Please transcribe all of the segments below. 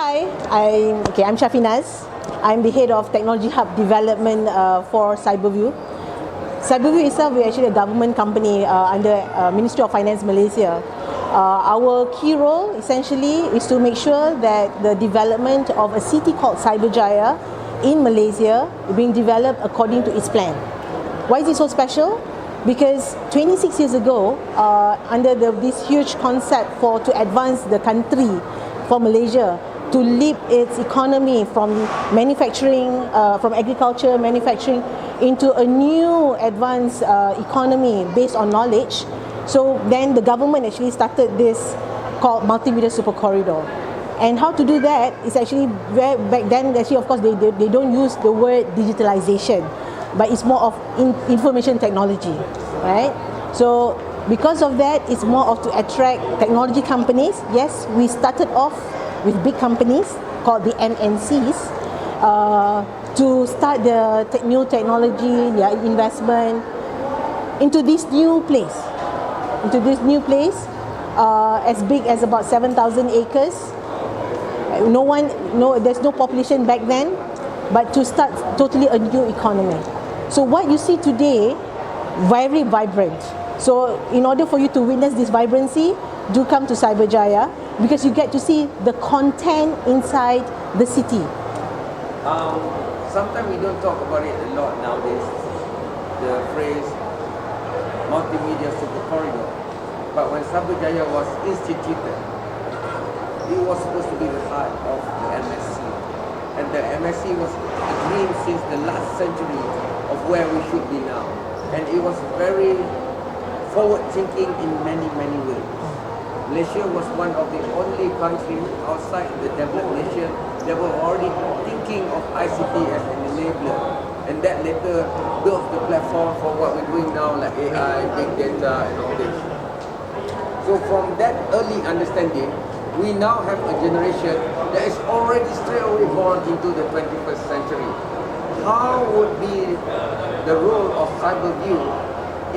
Hi, I'm Shafinaz. I'm the head of Technology Hub Development for Cyberview. Cyberview itself is actually a government company under Ministry of Finance Malaysia. Our key role essentially is to make sure that the development of a city called Cyberjaya in Malaysia is being developed according to its plan. Why is it so special? Because 26 years ago, under this huge concept to advance the country for Malaysia, to leap its economy from manufacturing, from agriculture, manufacturing, into a new advanced economy based on knowledge. So then the government actually started this called Multimedia Super Corridor. And how to do that is actually, back then actually of course they don't use the word digitalization, but it's more of information technology, right? So because of that, it's more of to attract technology companies. Yes, we started off with big companies called the MNCs to start the new technology, their investment into this new place. As big as about 7,000 acres. There's no population back then, but to start totally a new economy. So what you see today, very vibrant. So in order for you to witness this vibrancy, do come to Cyberjaya, because you get to see the content inside the city. Sometimes we don't talk about it a lot nowadays, the phrase multimedia super corridor. But when Cyberjaya was instituted, it was supposed to be the heart of the MSC. And the MSC was a dream since the last century of where we should be now. And it was very forward thinking in many, many ways. Malaysia was one of the only countries outside the developed nation that were already thinking of ICT as an enabler. And that later built the platform for what we're doing now, like AI, big data, and all this. So from that early understanding, we now have a generation that is already straight away born into the 21st century. How would be the role of Cyberview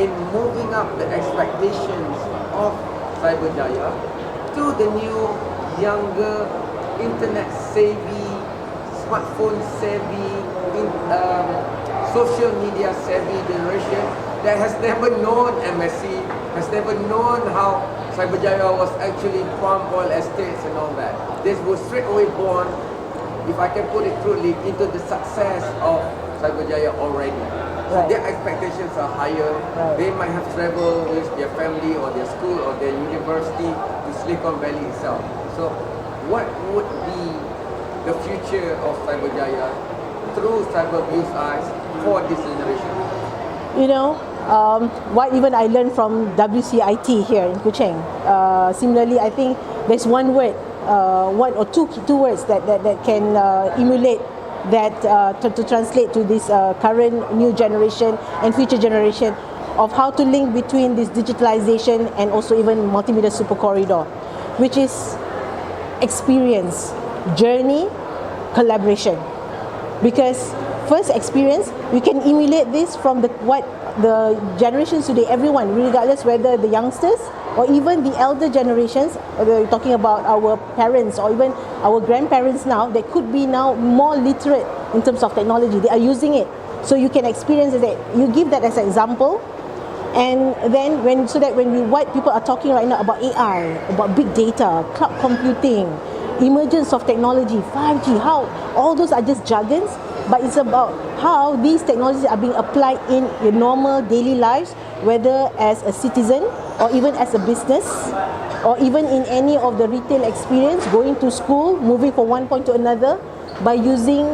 in moving up the expectations of Cyberjaya to the new, younger, internet savvy, smartphone savvy, social media savvy generation that has never known MSC, has never known how Cyberjaya was actually palm oil estates and all that. This was straight away born, if I can put it crudely, into the success of Cyberjaya already. So Right. their expectations are higher. Right. They might have traveled with their family or their school or their university to Silicon Valley itself. So what would be the future of Cyberjaya through Cyberview's eyes for this generation? What even I learned from WCIT here in Kuching. Similarly, I think there's one word, one or two words that can emulate that to translate to this current new generation and future generation of how to link between this digitalization and also even multimedia super corridor, which is experience, journey, collaboration. Because first experience, we can emulate this from what the generations today, everyone, regardless whether the youngsters or even the elder generations, whether you're talking about our parents or even our grandparents now, that could be now more literate in terms of technology. They are using it. So you can experience it. You give that as an example. And then when white people are talking right now about AI, about big data, cloud computing, emergence of technology, 5G, how all those are just jargons, but it's about how these technologies are being applied in your normal daily lives, whether as a citizen or even as a business, or even in any of the retail experience, going to school, moving from one point to another by using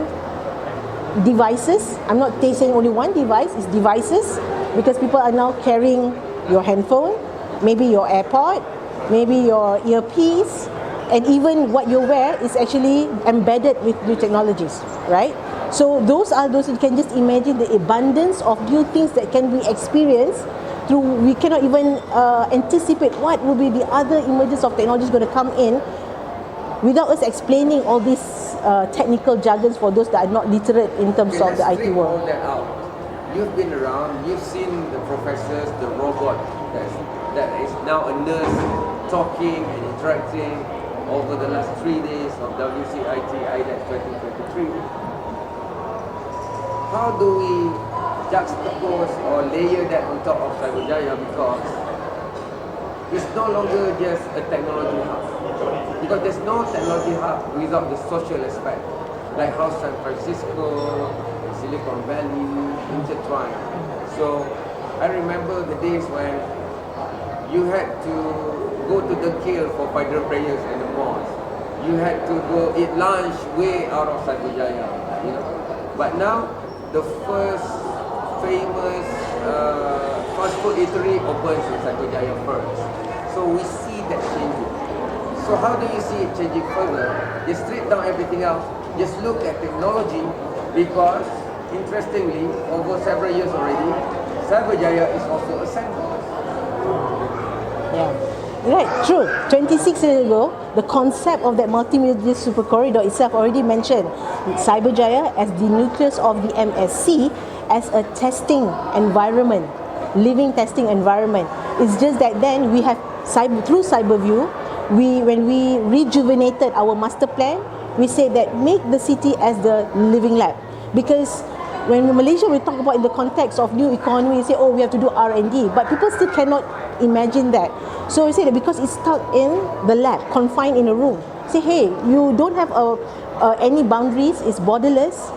devices. I'm not saying only one device, it's devices, because people are now carrying your handphone, maybe your AirPod, maybe your earpiece, and even what you wear is actually embedded with new technologies, right? So those you can just imagine the abundance of new things that can be experienced through. We cannot even anticipate what will be the other emergence of technologies going to come in without us explaining all these technical jargons for those that are not literate in terms of the IT world. All that out. You've been around, you've seen the professors, the robot that is now a nurse talking and interacting, over the last 3 days of WCIT IDEX 2023. How do we juxtapose or layer that on top of Cyberjaya, because it's no longer just a technology hub. Because there's no technology hub without the social aspect, like how San Francisco, Silicon Valley intertwine. So I remember the days when you had to go to the Kill for Fajr prayers in the mosque. You had to go eat lunch way out of Cyberjaya, you know. But now the first famous fast food eatery opens in Cyberjaya first. So we see that changing. So how do you see it changing further? Just strip down everything else. Just look at technology, because interestingly, over several years already, Cyberjaya is also a sandbox. Yeah. Right, true. 26 years ago, the concept of that multimedia super corridor itself already mentioned Cyberjaya as the nucleus of the MSC as a testing environment, living testing environment. It's just that then we have through Cyberview, when we rejuvenated our master plan, we say that make the city as the living lab, because when in Malaysia we talk about in the context of new economy, we say, oh, we have to do R&D, but people still cannot imagine that. So we say that because it's stuck in the lab, confined in a room, say, hey, you don't have any boundaries, it's borderless.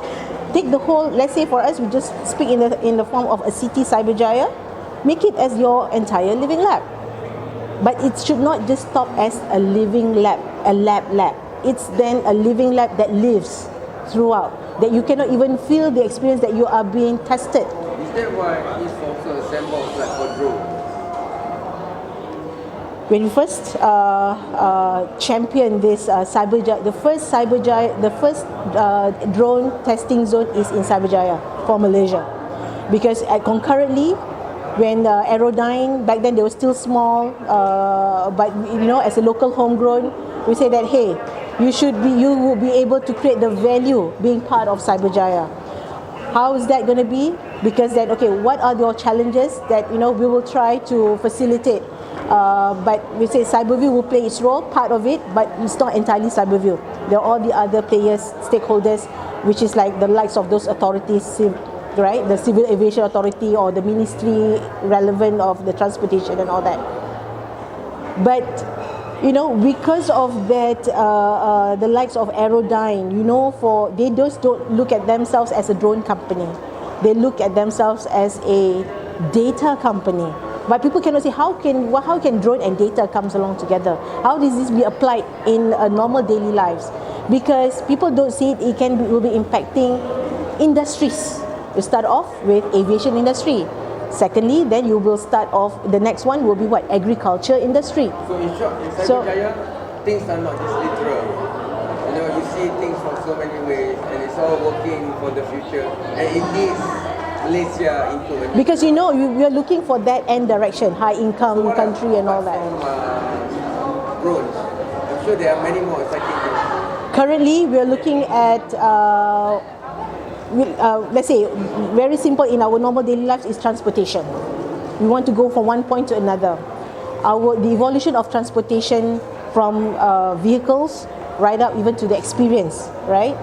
Take the whole, let's say for us, we just speak in the form of a city Cyberjaya, make it as your entire living lab. But it should not just stop as a living lab, a lab. It's then a living lab that lives throughout, that you cannot even feel the experience that you are being tested. Is that why it's also a sandbox like for drones? When we first championed this Cyberjaya, the first drone testing zone is in Cyberjaya for Malaysia, because concurrently, when Aerodyne, back then they were still small, but you know, as a local homegrown, we say that, hey, you will be able to create the value being part of Cyberjaya. How is that going to be? Because then, okay, what are your challenges that, you know, we will try to facilitate. But we say Cyberview will play its role, part of it, but it's not entirely Cyberview. There are all the other players, stakeholders, which is like the likes of those authorities, right? The Civil Aviation Authority or the ministry relevant of the transportation and all that. But you know, because of that, the likes of Aerodyne, you know, they just don't look at themselves as a drone company. They look at themselves as a data company. But people cannot say, how can drone and data comes along together? How does this be applied in normal daily lives? Because people don't see it, will be impacting industries. You start off with aviation industry. Secondly, then you will start off, the next one will be what? Agriculture industry. So in short, in Cyberjaya, things are not just literal. You know, you see things from so many ways, and it's all working for the future. And it leads Malaysia into a... Because you know, we are looking for that end direction, high income country and all that. Drones. I'm sure there are many more exciting things. Currently, we are looking at let's say, very simple in our normal daily lives is transportation. We want to go from one point to another. The evolution of transportation from vehicles right up even to the experience, right?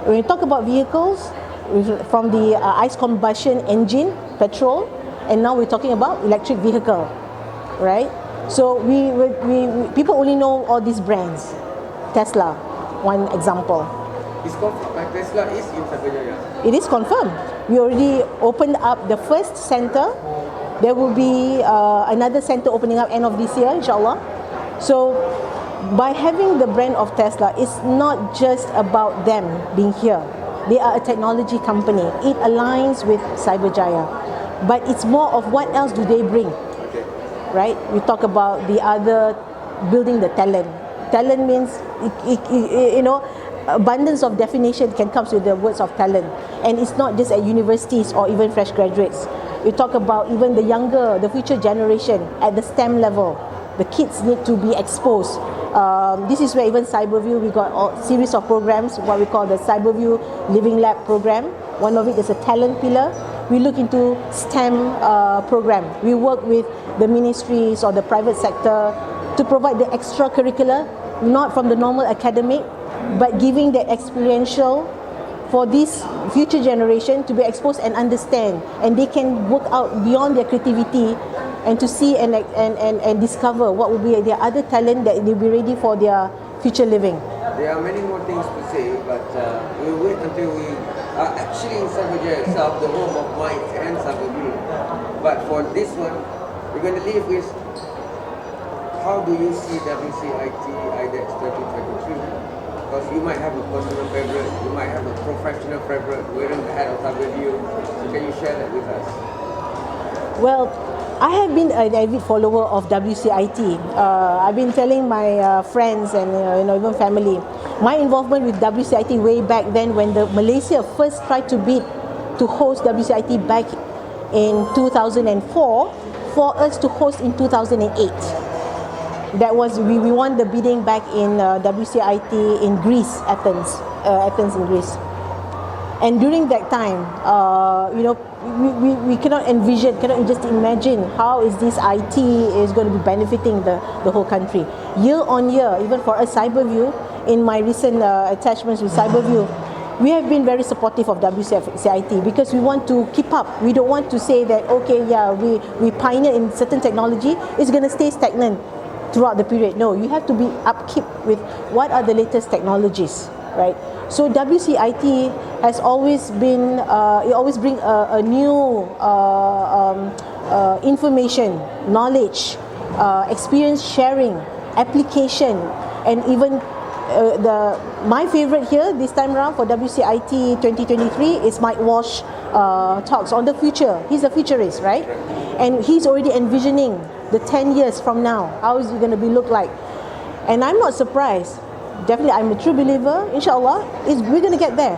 When you talk about vehicles, from the ICE combustion engine, petrol, and now we're talking about electric vehicle, right? So people only know all these brands. Tesla, one example. It's confirmed, like Tesla is in Cyberjaya. It is confirmed. We already opened up the first center. There will be another center opening up end of this year, inshallah. So by having the brand of Tesla, it's not just about them being here. They are a technology company. It aligns with Cyberjaya. But it's more of what else do they bring, right? We talk about the other, building the talent. Talent means, you know, abundance of definition can come with the words of talent, and it's not just at universities or even fresh graduates. We talk about even the future generation at the STEM level. The kids need to be exposed. This is where even Cyberview, we got a series of programs, what we call the Cyberview Living Lab program. One of it is a talent pillar. We look into STEM program. We work with the ministries or the private sector to provide the extracurricular not from the normal academic, but giving that experiential for this future generation to be exposed and understand, and they can work out beyond their creativity and to see and discover what will be their other talent that they'll be ready for their future living. There are many more things to say, but we'll wait until we are actually in Cyberjaya itself, the home of Might and Cyberview. But for this one, we're going to leave with how do you see WCIT IDEX 2023? Because you might have a personal favorite, you might have a professional favorite wearing the hat of Cyberview. So can you share that with us? Well, I have been an avid follower of WCIT. I've been telling my friends and even family, my involvement with WCIT way back then when Malaysia first tried to bid to host WCIT back in 2004, for us to host in 2008. That was we won the bidding back in WCIT in Greece, Athens in Greece. And during that time, we cannot envision, cannot just imagine how is this IT is going to be benefiting the whole country. Year on year, even for us Cyberview, in my recent attachments with Cyberview, we have been very supportive of WCIT because we want to keep up. We don't want to say that, okay, yeah, we pioneer in certain technology, it's going to stay stagnant throughout the period. No, you have to be upkeep with what are the latest technologies, right? So WCIT has always been, it always bring a new information, knowledge, experience sharing, application, and even my favorite here this time around for WCIT 2023 is Mike Walsh talks on the future. He's a futurist, right? And he's already envisioning the 10 years from now, how is it going to be look like? And I'm not surprised. Definitely, I'm a true believer, inshallah, we're going to get there.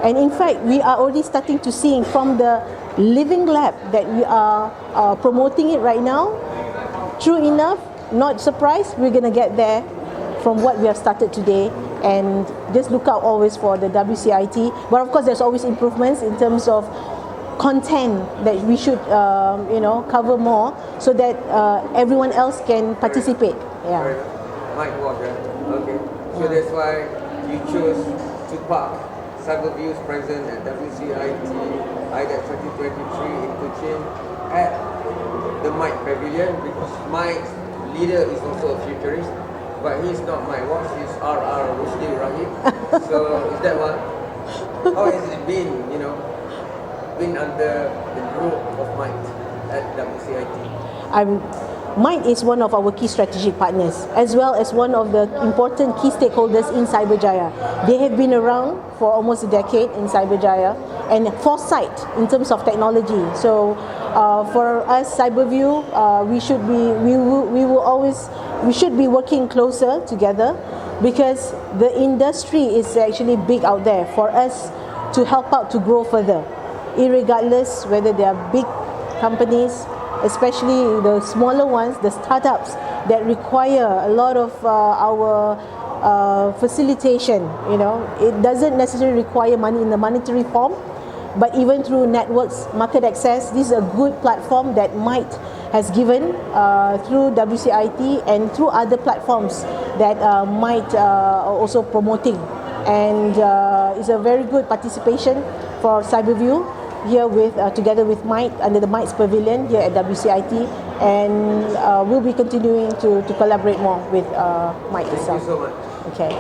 And in fact, we are already starting to see from the living lab that we are promoting it right now. True enough, not surprised, we're going to get there from what we have started today. And just look out always for the WCIT. But of course, there's always improvements in terms of content that we should cover more so that everyone else can participate. Yeah. Mike Walker. Okay. So that's why you chose to park Cyberview's present at WCIT IDEX 2023 in Kuching at the Mike Pavilion, because Mike's leader is also a futurist, but he's not Mike Walsh, he's R.R. Rushdie Rahim. So is that one? How has it been, been under the group of Mike at WCIT? Might is one of our key strategic partners, as well as one of the important key stakeholders in Cyberjaya. They have been around for almost a decade in Cyberjaya, and foresight in terms of technology. So for us, Cyberview, we should be working closer together, because the industry is actually big out there for us to help out to grow further, irregardless whether they are big companies, especially the smaller ones, the startups that require a lot of our facilitation. It doesn't necessarily require money in the monetary form, but even through networks, market access, this is a good platform that Might has given through WCIT and through other platforms that Might also promoting. And it's a very good participation for Cyberview here with together with Might under the Might's Pavilion here at WCIT, and we'll be continuing to collaborate more with Might itself. Thank you so much. Okay.